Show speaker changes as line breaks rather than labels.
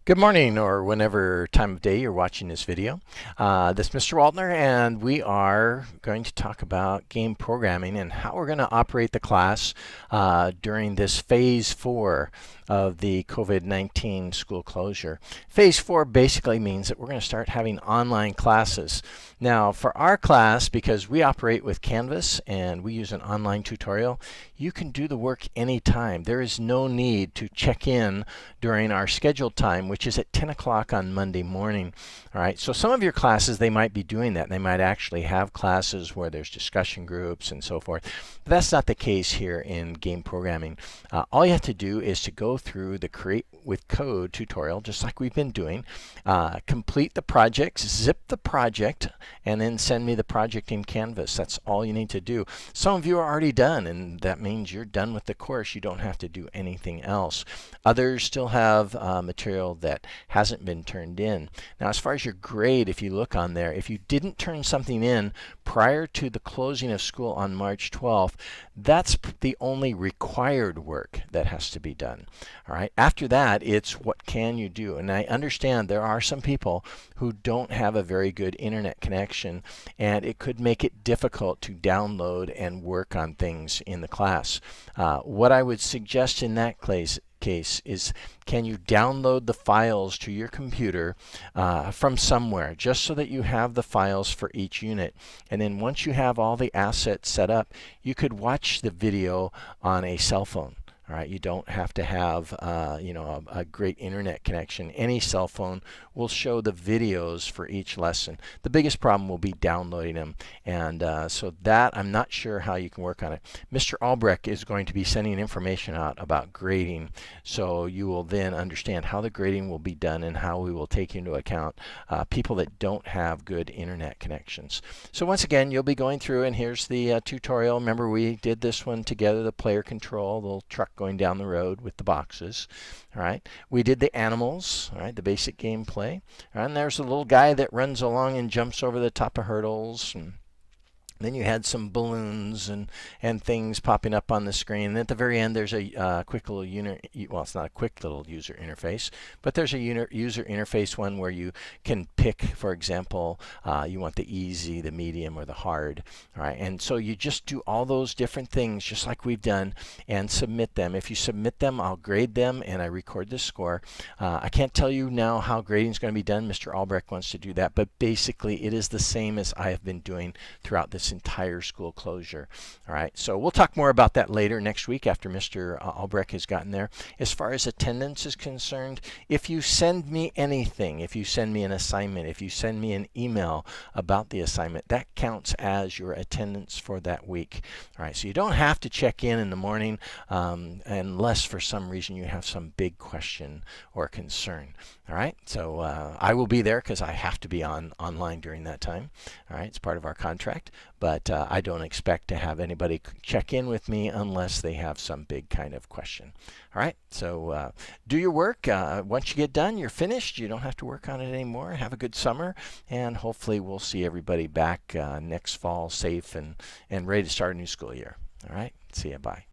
Good morning, or whenever time of day you're watching this video. This is Mr. Waltner, and we are going to talk about game programming and how we're going to operate the class during this phase 4 of the COVID-19 school closure. Phase 4 basically means that we're going to start having online classes. Now, for our class, because we operate with Canvas and we use an online tutorial, you can do the work anytime. There is no need to check in during our scheduled time, which is at 10 o'clock on Monday morning. All right, so some of your classes, they might be doing that. They might actually have classes where there's discussion groups and so forth. But that's not the case here in game programming. All you have to do is to go through the Create with Code tutorial, just like we've been doing. Complete the projects, zip the project, and then send me the project in Canvas. That's all you need to do. Some of you are already done, and that means you're done with the course. You don't have to do anything else. Others still have material that hasn't been turned in. Now, as far as your grade, if you look on there, if you didn't turn something in prior to the closing of school on March 12th, that's the only required work that has to be done. All right. After that, it's what can you do? And I understand there are some people who don't have a very good internet connection, and it could make it difficult to download and work on things in the class. What I would suggest in that case is, can you download the files to your computer from somewhere, just so that you have the files for each unit. And then once you have all the assets set up, you could watch the video on a cell phone. All right, you don't have to have a great internet connection. Any cell phone will show the videos for each lesson. The biggest problem will be downloading them, and so that I'm not sure how you can work on it. Mr. Albrecht is going to be sending information out about grading, so you will then understand how the grading will be done and how we will take into account people that don't have good internet connections. So once again, you'll be going through, and here's the tutorial. Remember, we did this one together, the player control, the little truck going down the road with the boxes. All right, we did the animals, all right, the basic gameplay. All right, and there's a little guy that runs along and jumps over the top of hurdles. And then you had some balloons and things popping up on the screen. And at the very end, there's a quick little well, it's not a quick little user interface, but there's a user interface one where you can pick, for example, you want the easy, the medium, or the hard. All right, and so you just do all those different things, just like we've done, and submit them. If you submit them, I'll grade them, and I record the score. I can't tell you now how grading is going to be done. Mr. Albrecht wants to do that, but basically, it is the same as I have been doing throughout this entire school closure. All right, so we'll talk more about that later next week after Mr. Albrecht has gotten there. As far as attendance is concerned, if you send me anything, if you send me an assignment, if you send me an email about the assignment, that counts as your attendance for that week. All right, so you don't have to check in the morning unless for some reason you have some big question or concern. All right, so I will be there because I have to be online during that time. All right, it's part of our contract. But I don't expect to have anybody check in with me unless they have some big kind of question. All right, so do your work. Once you get done, you're finished. You don't have to work on it anymore. Have a good summer, and hopefully we'll see everybody back next fall safe and ready to start a new school year. All right, see ya. Bye.